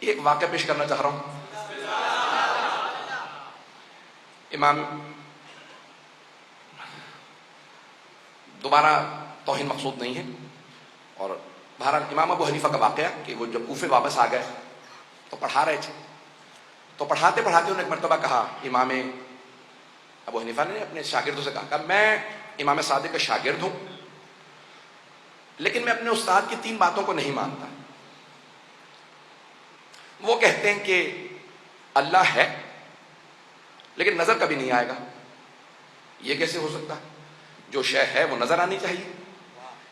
ایک واقعہ پیش کرنا چاہ رہا ہوں. امام دوبارہ توہین مقصود نہیں ہے، اور بہرحال امام ابو حنیفہ کا واقعہ کہ وہ جب کوفے واپس آ گئے تو پڑھا رہے تھے، تو پڑھاتے پڑھاتے انہوں نے ایک مرتبہ کہا، امام ابو حنیفہ نے اپنے شاگردوں سے کہا کہ میں امام صادق کا شاگرد ہوں، لیکن میں اپنے استاد کی 3 باتوں کو نہیں مانتا. وہ کہتے ہیں کہ اللہ ہے لیکن نظر کبھی نہیں آئے گا. یہ کیسے ہو سکتا؟ جو شے ہے وہ نظر آنی چاہیے.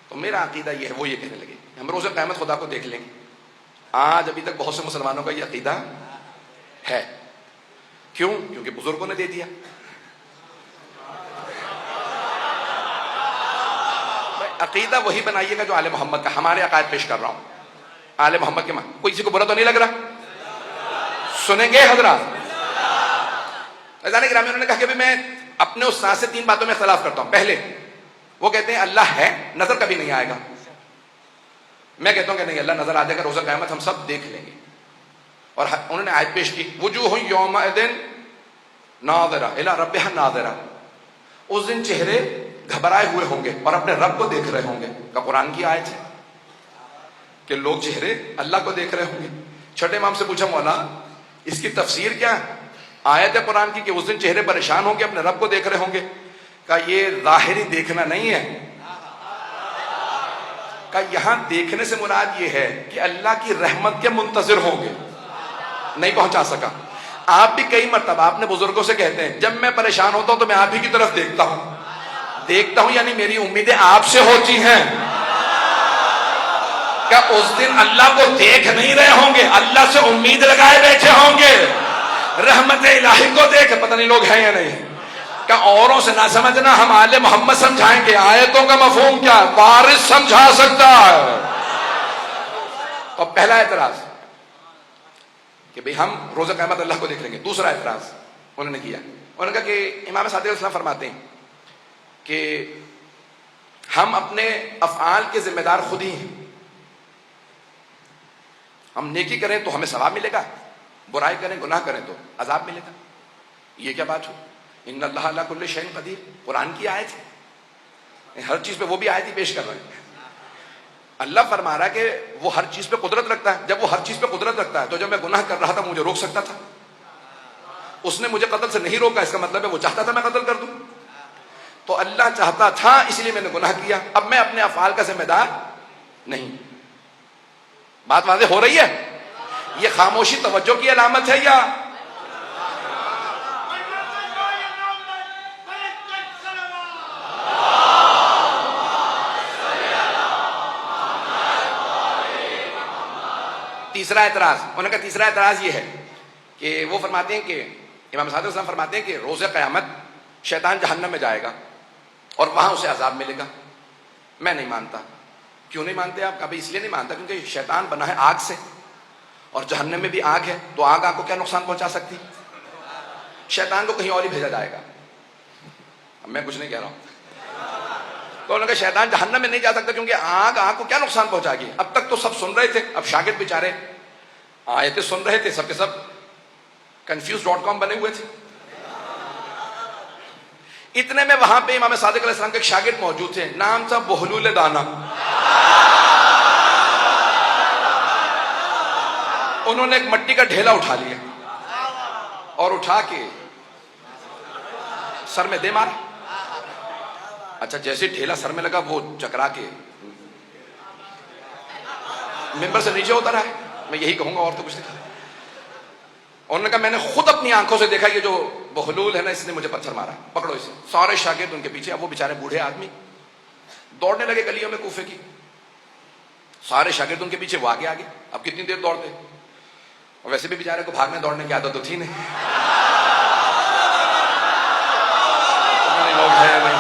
تو میرا عقیدہ یہ ہے، وہ یہ کہنے لگے ہم روز قیامت خدا کو دیکھ لیں گے. آج ابھی تک بہت سے مسلمانوں کا یہ عقیدہ ہے. کیوں؟ کیونکہ بزرگوں نے دے دیا. عقیدہ وہی بنائیے گا جو آل محمد کا. ہمارے عقائد پیش کر رہا ہوں آل محمد کے. کوئی کسی کو برا تو نہیں لگ رہا؟ سنیں گے حضرات؟ عزیزان گرامی، انہوں نے کہا کہ میں اپنے استاد سے 3 باتوں میں اختلاف کرتا ہوں. پہلے وہ کہتے ہیں اللہ ہے، نظر کبھی نہیں آئے گا. میں کہتا ہوں کہ نہیں، اللہ نظر آ جائے گا، روزہ قیامت ہم سب دیکھ لیں گے. اور انہوں نے آیت پیش کی، وجوہ یومئذ ناظرہ الی ربہا ناظرہ. اس دن چہرے گھبرائے ہوئے ہوں گے اور اپنے رب کو دیکھ رہے ہوں گے. کا قرآن کی آیت ہے کہ لوگ چہرے اللہ کو دیکھ رہے ہوں گے. چھٹے امام سے پوچھا، مولا اس کی تفسیر کیا ہے؟ آیت ہے قرآن کی کہ اس دن چہرے پریشان ہوں گے، اپنے رب کو دیکھ رہے ہوں گے. کہ یہ ظاہری دیکھنا نہیں ہے، کہ یہاں دیکھنے سے مراد یہ ہے کہ اللہ کی رحمت کے منتظر ہوں گے. نہیں پہنچا سکا. آپ بھی کئی مرتبہ اپنے بزرگوں سے کہتے ہیں جب میں پریشان ہوتا ہوں تو میں آپ ہی کی طرف دیکھتا ہوں یعنی میری امیدیں آپ سے ہوتی ہیں. کیا اس دن اللہ کو دیکھ نہیں رہے ہوں گے، اللہ سے امید لگائے بیٹھے ہوں گے، رحمت الہی کو دیکھ. پتہ نہیں لوگ ہیں یا نہیں. کہ اوروں سے نہ سمجھنا، ہم آل محمد سمجھائیں گے. آیتوں کا مفہوم کیا؟ وارث سمجھا سکتا ہے. اور پہلا اعتراض کہ بھئی ہم روزہ قیامت اللہ کو دیکھ لیں گے. دوسرا اعتراض انہوں نے کیا، انہوں نے کہا کہ امام صادق علیہ السلام فرماتے ہیں کہ ہم اپنے افعال کے ذمہ دار خود ہی ہیں. ہم نیکی کریں تو ہمیں ثواب ملے گا، برائی کریں گناہ کریں تو عذاب ملے گا. یہ کیا بات ہو؟ ان اللہ علی کل شیء قدیر، قرآن کی آیت ہے. ہر چیز پہ وہ بھی آیت ہی پیش کر رہے ہیں. اللہ فرما رہا ہے کہ وہ ہر چیز پہ قدرت رکھتا ہے. جب وہ ہر چیز پہ قدرت رکھتا ہے تو جب میں گناہ کر رہا تھا مجھے روک سکتا تھا. اس نے مجھے قتل سے نہیں روکا، اس کا مطلب ہے وہ چاہتا تھا میں قتل کر دوں. تو اللہ چاہتا تھا اس لیے میں نے گناہ کیا. اب میں اپنے افعال کا ذمہ دار نہیں. بات واضح ہو رہی ہے؟ یہ خاموشی توجہ کی علامت ہے یا تیسرا اعتراض؟ انہوں نے کہا تیسرا اعتراض یہ ہے کہ وہ فرماتے ہیں کہ امام صادق السلام فرماتے ہیں کہ روز قیامت شیطان جہنم میں جائے گا اور وہاں اسے عذاب ملے گا. میں نہیں مانتا. کیوں نہیں مانتے آپ؟ کبھی اس لیے نہیں مانتا کیونکہ شیطان بنا ہے آگ سے اور جہنم میں بھی آگ ہے، تو آگ کو کیا نقصان پہنچا سکتی؟ شیطان کو کہیں اور ہی بھیجا جائے گا. اب میں کچھ نہیں کہہ رہا ہوں. تو انہوں نے کہا شیطان جہنم میں نہیں جا سکتا کیونکہ آگ کو کیا نقصان پہنچائے گی. اب تک تو سب سن رہے تھے، اب شاگرد بیچارے آیتیں سن رہے تھے، سب کے سب confuse.com بنے ہوئے تھے. اتنے میں وہاں پہ امام صادق علیہ السلام کے ایک شاگرد موجود تھے، نام تھا بہلول دانا. انہوں نے ایک مٹی کا ڈھیلا اٹھا لیا اور اٹھا کے سر میں دے مارا. اچھا، جیسے ڈھیلا سر میں لگا وہ چکرا کے ممبر سے نیچے ہوتا رہا ہے. میں یہی کہوں گا اور تو کچھ نہیں. انہوں نے کہا میں نے خود اپنی آنکھوں سے دیکھا، یہ جو بہلول ہے نا اس نے مجھے پتھر مارا، پکڑو اسے. سارے شاگرد ان کے پیچھے. اب وہ بیچارے بوڑھے آدمی دوڑنے لگے گلیوں میں کوفے کی. سارے شاگرد ان کے پیچھے، وہ آگے آگے. اب کتنی دیر دوڑتے؟ اور ویسے بھی بیچارے کو بھاگنے دوڑنے کی عادت تو تھی نہیں. لوگ ہیں نہیں،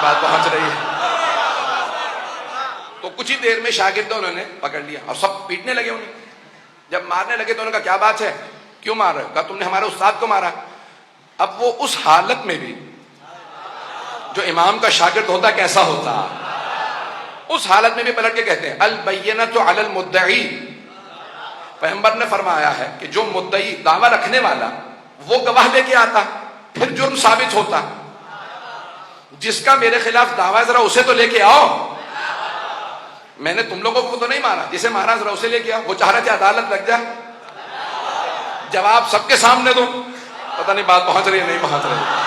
بات پہنچ رہی ہے. تو کچھ ہی دیر میں شاگردوں انہوں نے پکڑ لیا اور سب پیٹنے لگے انہیں. جب مارنے لگے تو انہوں نے کہا کیا بات ہے، کیوں مار رہے ہو؟ کہا تم نے ہمارے استاد کو مارا. اب وہ اس حالت میں بھی جو امام کا شاگرد ہوتا کیسا ہوتا، اس حالت میں بھی پلٹ کے کہتے ہیں البینۃ علی المدعی پیغمبر نے فرمایا ہے کہ جو مدعی دعویٰ رکھنے والا وہ گواہ لے کے آتا پھر جرم ثابت ہوتا. جس کا میرے خلاف دعویٰ ذرا اسے تو لے کے آؤ. میں نے تم لوگوں کو تو نہیں مارا, جسے مارا ذرا اسے لے کے آؤ. وہ چاہ رہے تھے عدالت لگ جائے, جواب سب کے سامنے دو. پتہ نہیں بات پہنچ رہی ہے نہیں پہنچ رہی.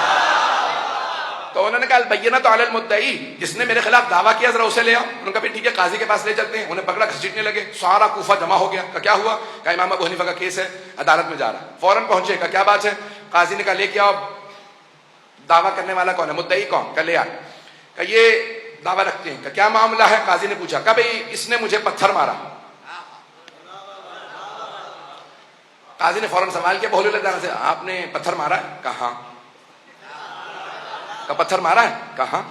تو انہوں نے کہا البینۃ علی المدعی, جس نے میرے خلاف دعویٰ کیا ذرا اسے لے آؤ. انہوں نے کہا ٹھیک ہے قاضی کے پاس لے چلتے ہیں. انہیں پکڑا, گھسیٹنے لگے. سارا کوفہ جمع ہو گیا. کہا کیا ہوا؟ کہا امام ابو حنیفہ کا کیس ہے, عدالت میں جا رہا ہے. فوراً پہنچے. کہا کیا بات ہے؟ قاضی نے کہا لے کے آؤ, دعویٰ کرنے والا کون ہے, مدعی کون؟ کہا لے آ. کہا یہ دعویٰ رکھتے ہیں. کہا کیا معاملہ ہے؟ قاضی نے پوچھا. کہا بھئی اس نے مجھے پتھر مارا. قاضی نے فوراً سوال کیا بہولے لگانا سے, آپ نے پتھر مارا ہے؟ کہاں. کہا پتھر مارا ہے؟ کہاں.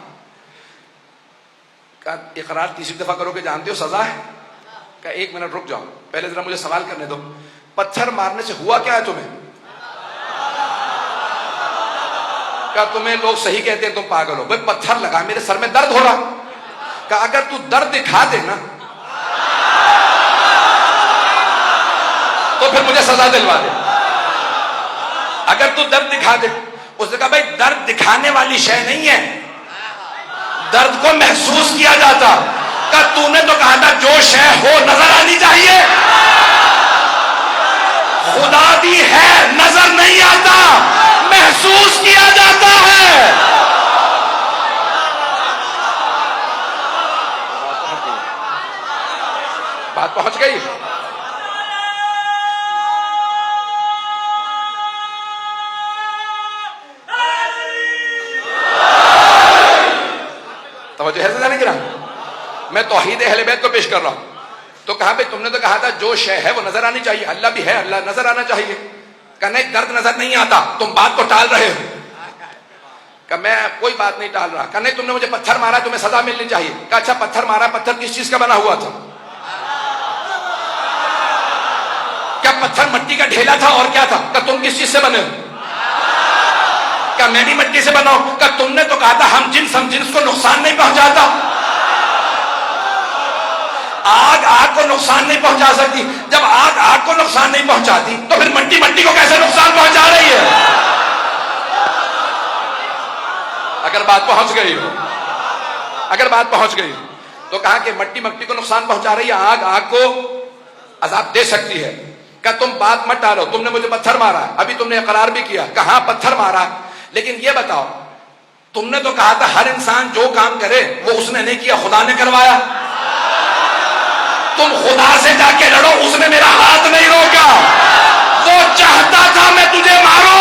کہا اقرار تیسری دفعہ کرو کہ جانتے ہو سزا ہے. کہا ایک منٹ رک جاؤ, پہلے ذرا مجھے سوال کرنے دو. پتھر مارنے سے ہوا کیا ہے تمہیں؟ کہا تمہیں لوگ صحیح کہتے ہیں, تم پاگل ہو. بھائی پتھر لگا, میرے سر میں درد ہو رہا. کہا اگر تو درد دکھا دے نا تو پھر مجھے سزا دلوا دے. اگر تو درد دکھا دے. اس نے کہا بھائی درد دکھانے والی شے نہیں ہے, درد کو محسوس کیا جاتا. کہ تو نے تو کہا تھا جو شے ہو نظر آنی چاہیے. خدا بھی ہے, نظر نہیں آتا, محسوس کیا جاتا ہے. بات پہنچ گئی. توجہ ہے سمجھانے کی رہا. میں توحید اہل بیت کو پیش کر رہا ہوں. تو کہا بھائی تم نے تو کہا تھا جو شے ہے وہ نظر آنی چاہیے. اللہ بھی ہے, اللہ نظر آنا چاہیے. کہ نہیں درد نظر نہیں آتا, تم بات کو ٹال رہے ہو. کہ میں کوئی بات نہیں ٹال رہا. کہ نہیں تم نے مجھے پتھر مارا, تمہیں سزا ملنی چاہیے. کہ اچھا پتھر مارا, پتھر کس چیز کا بنا ہوا تھا؟ کیا پتھر مٹی کا ڈھیلا تھا اور کیا تھا؟ کہ تم کس چیز سے بنے ہو؟ کہ میں بھی مٹی سے بنا ہوں. کہ تم نے تو کہا تھا ہم جنس کو نقصان نہیں پہنچاتا. آگ کو نقصان نہیں پہنچا سکتی. جب آگ کو نقصان نہیں پہنچاتی تو پھر مٹی کو کیسے نقصان پہنچا رہی ہے؟ اگر بات پہنچ گئی ہو, اگر بات پہنچ گئی تو کہا کہ مٹی کو نقصان پہنچا رہی ہے, آگ کو عذاب دے سکتی ہے. کہ تم بات مت ڈالو, تم نے مجھے پتھر مارا ہے, ابھی تم نے اقرار بھی کیا. کہاں پتھر مارا, لیکن یہ بتاؤ تم نے تو کہا تھا ہر انسان جو کام کرے وہ اس نے نہیں کیا, خدا نے کروایا. تم خدا سے جا کے لڑو, اس نے میرا ہاتھ نہیں روکا. وہ چاہتا تھا میں تجھے ماروں.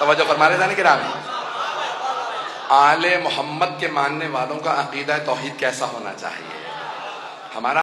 توجہ فرما رہے جانے کے رہا ہے. آل محمد کے ماننے والوں کا عقیدہ توحید کیسا ہونا چاہیے؟ ہمارا